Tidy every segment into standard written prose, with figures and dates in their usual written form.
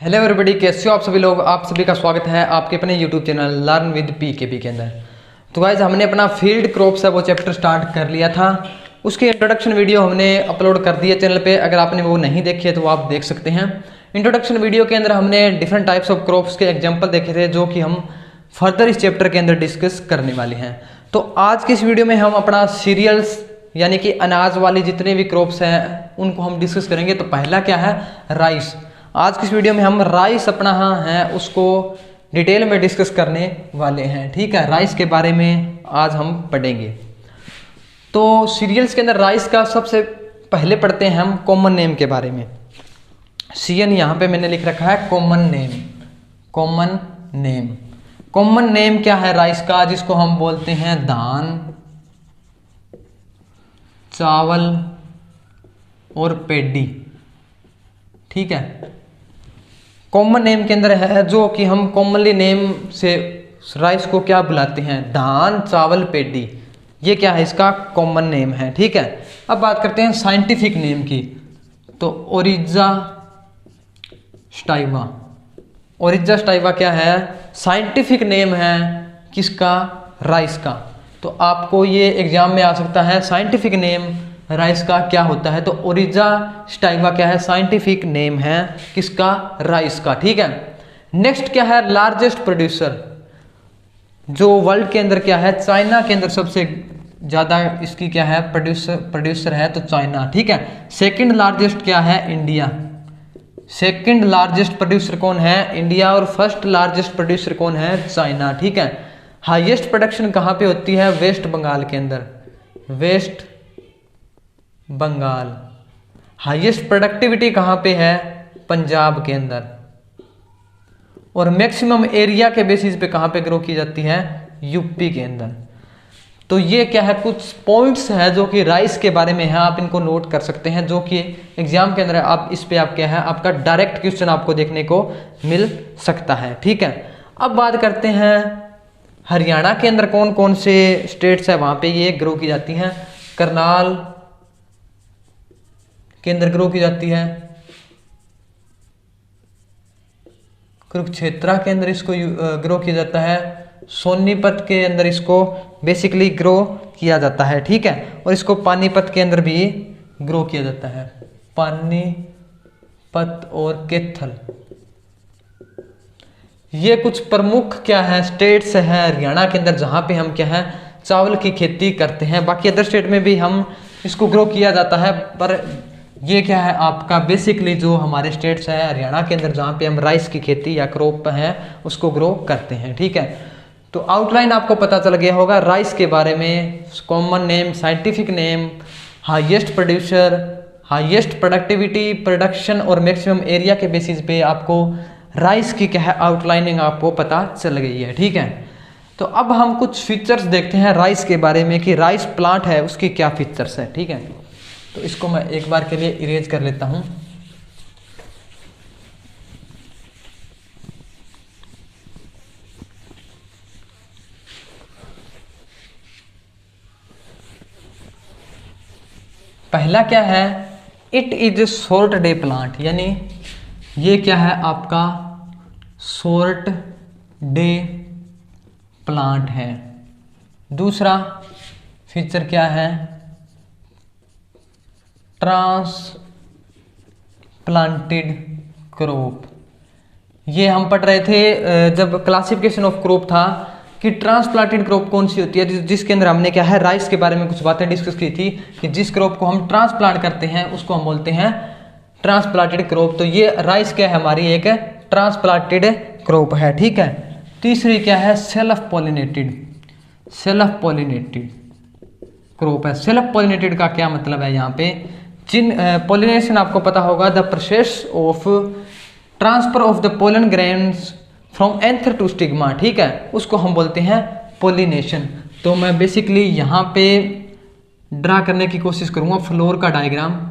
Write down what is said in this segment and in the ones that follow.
Hello everybody, कैसे हो आप सभी लोग। आप सभी का स्वागत है आपके अपने YouTube channel learn with pKb के अंदर। तो गाइस, हमने अपना फील्ड क्रॉप्स है वो चैप्टर स्टार्ट कर लिया था। उसकी इंट्रोडक्शन वीडियो हमने अपलोड कर दी है चैनल पे। अगर आपने वो नहीं देखी है तो आप देख सकते हैं। इंट्रोडक्शन वीडियो के अंदर हमने डिफरेंट टाइप्स ऑफ क्रॉप्स के एग्जाम्पल देखे थे, जो कि हम फर्दर इस चैप्टर के अंदर डिस्कस करने वाले हैं। तो आज की इस वीडियो में हम अपना सीरियल्स यानी कि अनाज वाले जितने भी क्रॉप्स हैं उनको हम डिस्कस करेंगे। तो पहला क्या है, राइस। आज की इस वीडियो में हम राइस अपना है उसको डिटेल में डिस्कस करने वाले हैं। ठीक है, राइस के बारे में आज हम पढ़ेंगे। तो सीरियल्स के अंदर राइस का सबसे पहले पढ़ते हैं हम कॉमन नेम के बारे में। सीएन यहाँ पे मैंने लिख रखा है common name. Common name, common name क्या है राइस का, जिसको हम बोलते हैं धान, चावल और पेडी। ठीक है, कॉमन नेम के अंदर है जो कि हम कॉमनली नेम से राइस को क्या बुलाते हैं, धान, चावल, पेडी। ये क्या है, इसका कॉमन नेम है। ठीक है, अब बात करते हैं साइंटिफिक नेम की। तो ओरिजा स्टाइवा। ओरिजा स्टाइवा क्या है, साइंटिफिक नेम है किसका, राइस का। तो आपको ये एग्जाम में आ सकता है, साइंटिफिक नेम राइस का क्या होता है। तो ओरिजा स्टाइवा क्या है, साइंटिफिक नेम है किसका, राइस का। ठीक है, नेक्स्ट क्या है, लार्जेस्ट प्रोड्यूसर। जो वर्ल्ड के अंदर क्या है, चाइना के अंदर सबसे ज़्यादा इसकी क्या है, प्रोड्यूसर है तो चाइना। ठीक है, सेकंड लार्जेस्ट क्या है, इंडिया। सेकंड लार्जेस्ट प्रोड्यूसर कौन है, इंडिया। और फर्स्ट लार्जेस्ट प्रोड्यूसर कौन है, चाइना। ठीक है, हाईएस्ट प्रोडक्शन कहाँ पे होती है, वेस्ट बंगाल के अंदर। वेस्ट बंगाल। हाईएस्ट प्रोडक्टिविटी कहाँ पे है, पंजाब के अंदर। और मैक्सिमम एरिया के बेसिस पे कहाँ पे ग्रो की जाती है, यूपी के अंदर। तो ये क्या है, कुछ पॉइंट्स है जो कि राइस के बारे में है, आप इनको नोट कर सकते हैं, जो कि एग्जाम के अंदर आप इस पे आप क्या है, आपका डायरेक्ट क्वेश्चन आपको देखने को मिल सकता है। ठीक है, अब बात करते हैं हरियाणा के अंदर कौन कौन से स्टेट्स है वहाँ पे ये ग्रो की जाती हैं। करनाल के अंदर ग्रो की जाती है, कुरुक्षेत्रा के अंदर इसको ग्रो किया जाता है, सोनीपत के अंदर इसको बेसिकली ग्रो किया जाता है। ठीक है, और इसको पानीपत के अंदर भी ग्रो किया जाता है, पानीपत और कैथल। ये कुछ प्रमुख क्या है, स्टेट्स है हरियाणा के अंदर जहाँ पे हम क्या है, चावल की खेती करते हैं। बाकी अदर स्टेट में भी हम इसको ग्रो किया जाता है, पर ये क्या है आपका बेसिकली जो हमारे स्टेट्स है हरियाणा के अंदर जहाँ पे हम राइस की खेती या क्रॉप है उसको ग्रो करते हैं। ठीक है, तो आउटलाइन आपको पता चल गया होगा राइस के बारे में। Common name, scientific name, highest producer, highest productivity, production और मैक्सिमम एरिया के बेसिस पे आपको राइस की क्या है, आउटलाइनिंग आपको पता चल गई है। ठीक है, तो अब हम कुछ फीचर्स देखते हैं राइस के बारे में कि राइस प्लांट है उसकी क्या फीचर्स है। ठीक है, तो इसको मैं एक बार के लिए इरेज कर लेता हूं। पहला क्या है, it is short day plant, यानी ये क्या है आपका शॉर्ट डे प्लांट है। दूसरा फीचर क्या है, ट्रांसप्लांटेड क्रॉप। ये हम पढ़ रहे थे जब क्लासिफिकेशन ऑफ क्रॉप था कि ट्रांसप्लांटेड क्रॉप कौन सी होती है, जिसके अंदर हमने क्या है, राइस के बारे में कुछ बातें डिस्कस की थी कि जिस क्रॉप को हम ट्रांसप्लांट करते हैं उसको हम बोलते हैं ट्रांसप्लांटेड क्रॉप। तो ये राइस क्या है, हमारी एक ट्रांसप्लांटेड क्रॉप है। ठीक है, तीसरी क्या है, self pollinated. Self pollinated crop है। सेल्फ पॉलिनेटेड का क्या मतलब है, यहाँ पे जिन पॉलिनेशन आपको पता होगा, the process of transfer of the pollen grains from anther to stigma. ठीक है, उसको हम बोलते हैं पॉलिनेशन। तो मैं बेसिकली यहाँ पे ड्रा करने की कोशिश करूँगा फ्लोर का डायग्राम।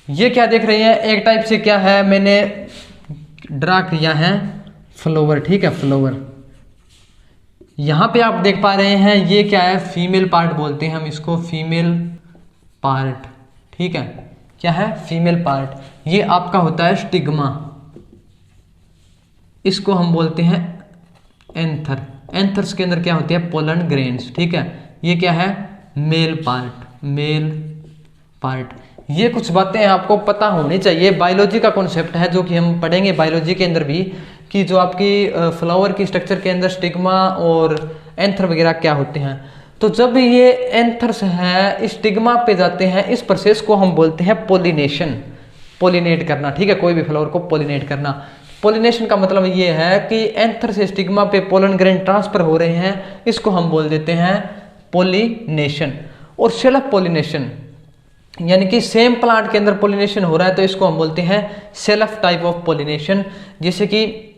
ये क्या देख रही हैं, एक टाइप से क्या है मैंने ड्रा किया है फ्लावर, ठीक है, फ्लावर। यहाँ पे आप देख पा रहे हैं ये क्या है, फीमेल पार्ट बोलते हैं हम इसको, फीमेल पार्ट, ठीक है, क्या है, फीमेल पार्ट। ये आपका होता है स्टिग्मा, इसको हम बोलते हैं एंथर। एंथर्स के अंदर क्या होती है, पोलन ग्रेन्स, ठीक है। ये क्या है, मेल पार्ट, मेल पार्ट। ये कुछ बातें आपको पता होनी चाहिए, बायोलॉजी का कॉन्सेप्ट है जो कि हम पढ़ेंगे बायोलॉजी के अंदर भी, कि जो आपकी फ्लावर की स्ट्रक्चर के अंदर स्टिग्मा और एंथर वगैरह क्या होते हैं। तो जब ये एंथर्स है स्टिग्मा पे जाते हैं, इस प्रोसेस को हम बोलते हैं पोलिनेशन, पोलिनेट करना, ठीक है, कोई भी फ्लावर को पोलिनेट करना। पोलिनेशन का मतलब ये है कि एंथर से स्टिग्मा पे पोलन ग्रेन ट्रांसफर हो रहे हैं, इसको हम बोल देते हैं पोलिनेशन। और सेल्फ पोलिनेशन यानी कि सेम प्लांट के अंदर पोलिनेशन हो रहा है तो इसको हम बोलते हैं सेल्फ टाइप ऑफ पोलिनेशन। जैसे कि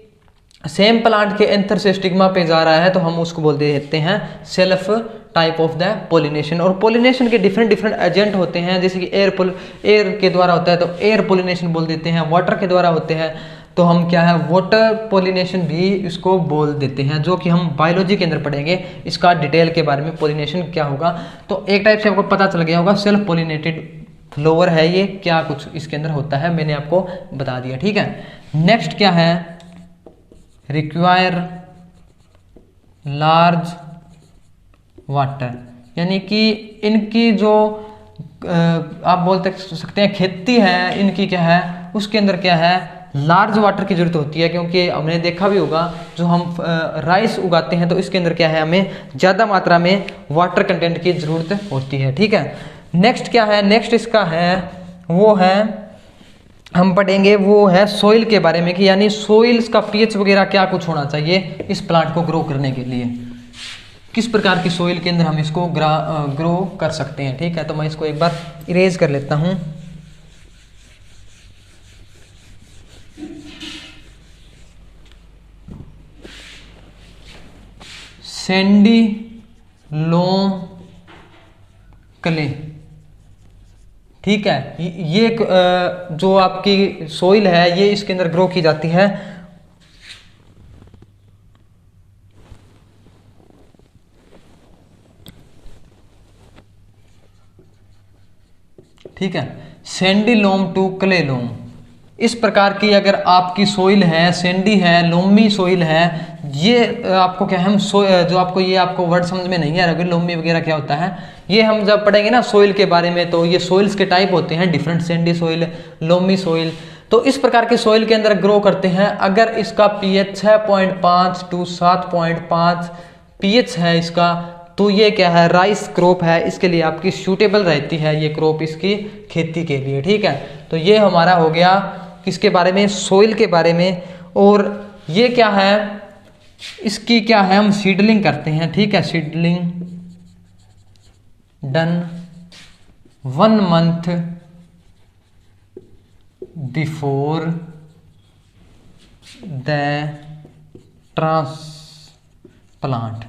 सेम प्लांट के एंथर से स्टिग्मा पे जा रहा है तो हम उसको बोल देते हैं self type of the pollination. और पोलिनेशन के डिफरेंट डिफरेंट एजेंट होते हैं, जैसे कि एयर के द्वारा होता है तो एयर पोलिनेशन बोल देते हैं, वाटर के द्वारा होते हैं तो हम क्या है, वाटर पोलिनेशन भी इसको बोल देते हैं, जो कि हम बायोलॉजी के अंदर पढ़ेंगे इसका डिटेल के बारे में, पोलिनेशन क्या होगा। तो एक टाइप से आपको पता चल गया होगा सेल्फ पोलिनेटेड फ्लावर है ये, क्या कुछ इसके अंदर होता है मैंने आपको बता दिया, ठीक है। नेक्स्ट क्या है, रिक्वायर लार्ज वाटर, यानी कि इनकी जो आप बोल सकते हैं खेती है इनकी, क्या है उसके अंदर क्या है, लार्ज वाटर की जरूरत होती है। क्योंकि हमने देखा भी होगा जो हम राइस उगाते हैं तो इसके अंदर क्या है, हमें ज़्यादा मात्रा में वाटर कंटेंट की ज़रूरत होती है, ठीक है। नेक्स्ट क्या है, नेक्स्ट इसका है वो है हम पढ़ेंगे वो है सोइल के बारे में, कि यानी सोइल्स का पीएच वगैरह क्या कुछ होना चाहिए इस प्लांट को ग्रो करने के लिए, किस प्रकार की सोइल के अंदर हम इसको ग्रो कर सकते हैं, ठीक है। तो मैं इसको एक बार इरेज कर लेता हूँ। सैंडी लोम क्ले, ठीक है, ये जो आपकी सोइल है ये इसके अंदर ग्रो की जाती है। ठीक है, सैंडी लोम टू क्ले लोम, इस प्रकार की अगर आपकी सोइल है, सैंडी है, लोमी सोइल है, ये आपको क्या है, हम जो आपको ये आपको वर्ड समझ में नहीं आ रहा कि लोमी वगैरह क्या होता है, ये हम जब पढ़ेंगे ना सोइल के बारे में तो ये सोइल्स के टाइप होते हैं different, Sandy soil, loamy soil. तो इस प्रकार के सोइल के अंदर ग्रो करते हैं अगर इसका पीएच 6.5 टू 7.5 पीएच है इसका, तो ये क्या है, राइस क्रॉप है, इसके लिए आपकी सूटेबल रहती है ये क्रॉप इसकी खेती के लिए, ठीक है। तो ये हमारा हो गया किसके बारे में, सोइल के बारे में। और ये क्या है, इसकी क्या है, हम सीडलिंग करते हैं, ठीक है, seedling done 1 month before the transplant.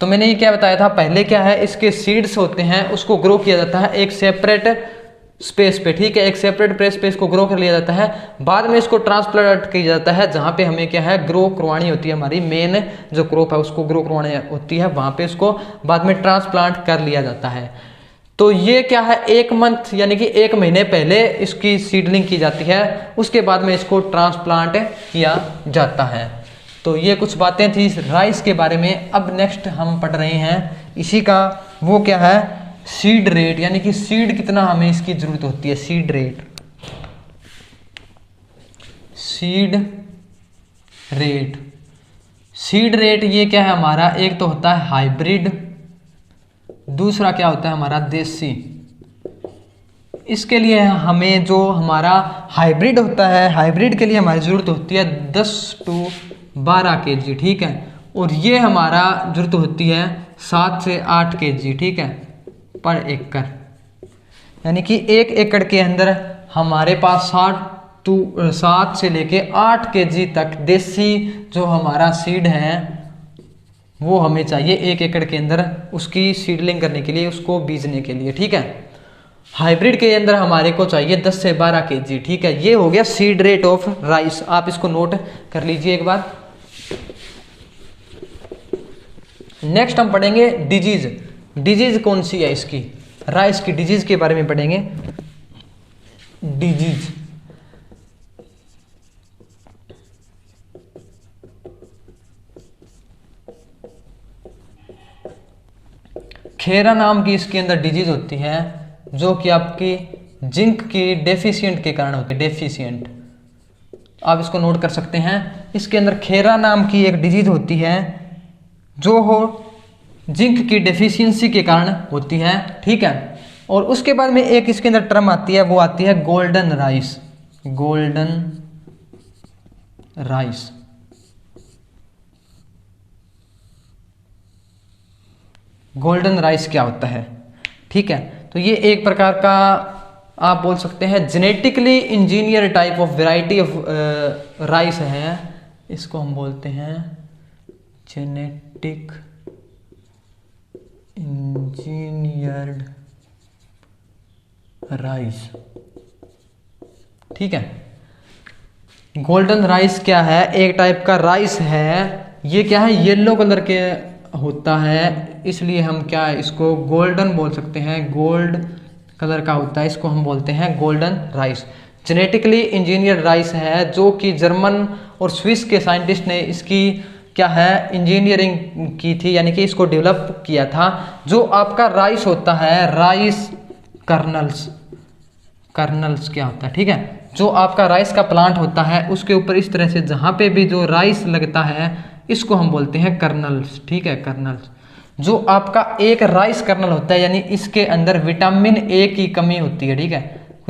तो मैंने ये क्या बताया था पहले, क्या है, इसके सीड्स होते हैं उसको ग्रो किया जाता है एक सेपरेट स्पेस पे, ठीक है, एक सेपरेट प्लेस पे इसको ग्रो कर लिया जाता है। बाद में इसको ट्रांसप्लांट किया जाता है जहाँ पे हमें क्या है, ग्रो करवानी होती है, हमारी मेन जो क्रॉप है उसको ग्रो करवानी होती है, वहाँ पे इसको बाद में ट्रांसप्लांट कर लिया जाता है। तो ये क्या है, 1 मंथ यानी कि 1 महीने पहले इसकी सीडलिंग की जाती है, उसके बाद में इसको ट्रांसप्लांट किया जाता है। तो ये कुछ बातें थी राइस के बारे में। अब नेक्स्ट हम पढ़ रहे हैं इसी का, वो क्या है, सीड रेट, यानी कि सीड कितना हमें इसकी जरूरत होती है, seed rate, seed rate. Seed rate ये क्या है हमारा, एक तो होता है हाइब्रिड, दूसरा क्या होता है हमारा देसी। इसके लिए हमें जो हमारा हाइब्रिड होता है, हाइब्रिड के लिए हमारी ज़रूरत होती है 10 टू 12 kg, ठीक है। और ये हमारा ज़रूरत होती है 7 से 8 kg, ठीक है, पर एकड़। यानी कि 1 एकड़ के अंदर हमारे पास 7 से लेके 8 kg तक देसी जो हमारा सीड है वो हमें चाहिए 1 एकड़ के अंदर उसकी सीडलिंग करने के लिए, उसको बीजने के लिए, ठीक है। हाइब्रिड के अंदर हमारे को चाहिए 10 से 12 kg, ठीक है। ये हो गया सीड रेट ऑफ राइस, आप इसको नोट कर लीजिए एक बार। नेक्स्ट हम पढ़ेंगे डिजीज। डिजीज कौन सी है इसकी, राइस की डिजीज के बारे में पढ़ेंगे। डिजीज खेरा नाम की इसके अंदर डिजीज होती है जो कि आपकी जिंक की डेफिशिएंट के कारण होती है, डेफिशिएंट, आप इसको नोट कर सकते हैं। इसके अंदर खेरा नाम की एक डिजीज होती है जो हो जिंक की डेफिशिएंसी के कारण होती है, ठीक है। और उसके बाद में एक इसके अंदर टर्म आती है, वो आती है golden rice. Golden rice, golden rice क्या होता है, ठीक है। तो ये एक प्रकार का आप बोल सकते हैं genetically engineer type of variety of rice है, इसको हम बोलते हैं जेनेटिक इंजीनियर्ड राइस, ठीक है। गोल्डन राइस क्या है, एक टाइप का राइस है, ये क्या है येलो कलर के होता है, इसलिए हम क्या इसको गोल्डन बोल सकते हैं, गोल्ड कलर का होता है, इसको हम बोलते हैं golden rice. Genetically engineered rice है जो कि जर्मन और स्विस के साइंटिस्ट ने इसकी क्या है इंजीनियरिंग की थी, यानी कि इसको डेवलप किया था। जो आपका राइस होता है, राइस कर्नल्स, कर्नल्स क्या होता है, ठीक है। जो आपका राइस का प्लांट होता है उसके ऊपर इस तरह से जहाँ पे भी जो राइस लगता है इसको हम बोलते हैं कर्नल्स, ठीक है, कर्नल्स। जो आपका एक राइस कर्नल होता है, यानी इसके अंदर विटामिन ए की कमी होती है, ठीक है।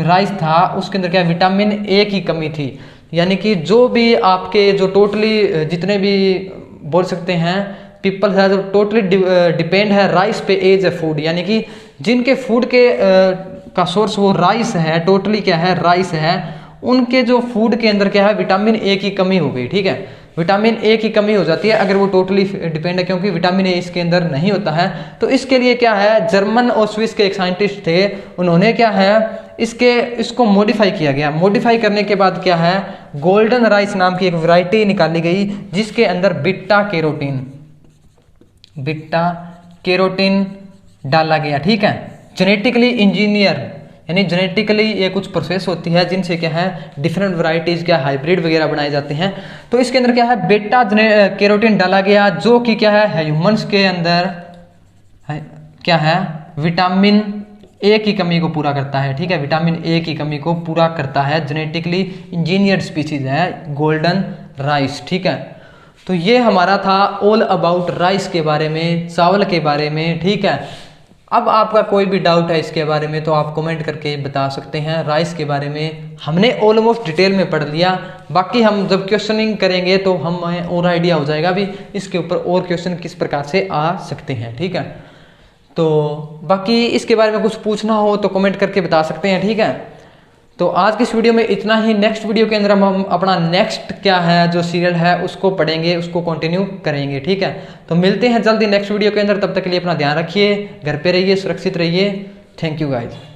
राइस था उसके अंदर क्या विटामिन ए की कमी थी, यानी कि जो भी आपके जो टोटली जितने भी बोल सकते हैं पीपल है जो टोटली डिपेंड है राइस पे एज ए फूड, यानी कि जिनके फूड के का सोर्स वो राइस है, टोटली क्या है राइस है, उनके जो फूड के अंदर क्या है विटामिन ए की कमी हो गई, ठीक है। विटामिन ए की कमी हो जाती है अगर वो टोटली डिपेंड है, क्योंकि विटामिन ए इसके अंदर नहीं होता है। तो इसके लिए क्या है जर्मन और स्विस के एक साइंटिस्ट थे, उन्होंने क्या है इसको मॉडिफाई किया गया। मॉडिफाई करने के बाद क्या है गोल्डन राइस नाम की एक वैरायटी निकाली गई जिसके अंदर बीटा कैरोटीन डाला गया, ठीक है। जेनेटिकली इंजीनियर, यानी जेनेटिकली ये कुछ प्रोसेस होती है जिनसे क्या है डिफरेंट वैरायटीज क्या हाइब्रिड वगैरह बनाए जाते हैं। तो इसके अंदर क्या है बीटा कैरोटीन डाला गया जो कि क्या है ह्यूमंस के अंदर क्या है विटामिन ए की कमी को पूरा करता है, ठीक है। विटामिन ए की कमी को पूरा करता है, जेनेटिकली इंजीनियर्ड स्पीसीज है गोल्डन राइस, ठीक है। तो ये हमारा था ऑल अबाउट राइस के बारे में, चावल के बारे में, ठीक है। अब आपका कोई भी डाउट है इसके बारे में तो आप कमेंट करके बता सकते हैं। राइस के बारे में हमने ऑलमोस्ट डिटेल में पढ़ लिया, बाकी हम जब क्वेश्चनिंग करेंगे तो हमें और आइडिया हो जाएगा भी इसके ऊपर और क्वेश्चन किस प्रकार से आ सकते हैं, ठीक है। तो बाकी इसके बारे में कुछ पूछना हो तो कमेंट करके बता सकते हैं, ठीक है। तो आज की इस वीडियो में इतना ही। नेक्स्ट वीडियो के अंदर हम अपना नेक्स्ट क्या है जो सीरियल है उसको पढ़ेंगे, उसको कंटिन्यू करेंगे, ठीक है। तो मिलते हैं जल्दी नेक्स्ट वीडियो के अंदर, तब तक के लिए अपना ध्यान रखिए, घर पे रहिए, सुरक्षित रहिए। Thank you guys.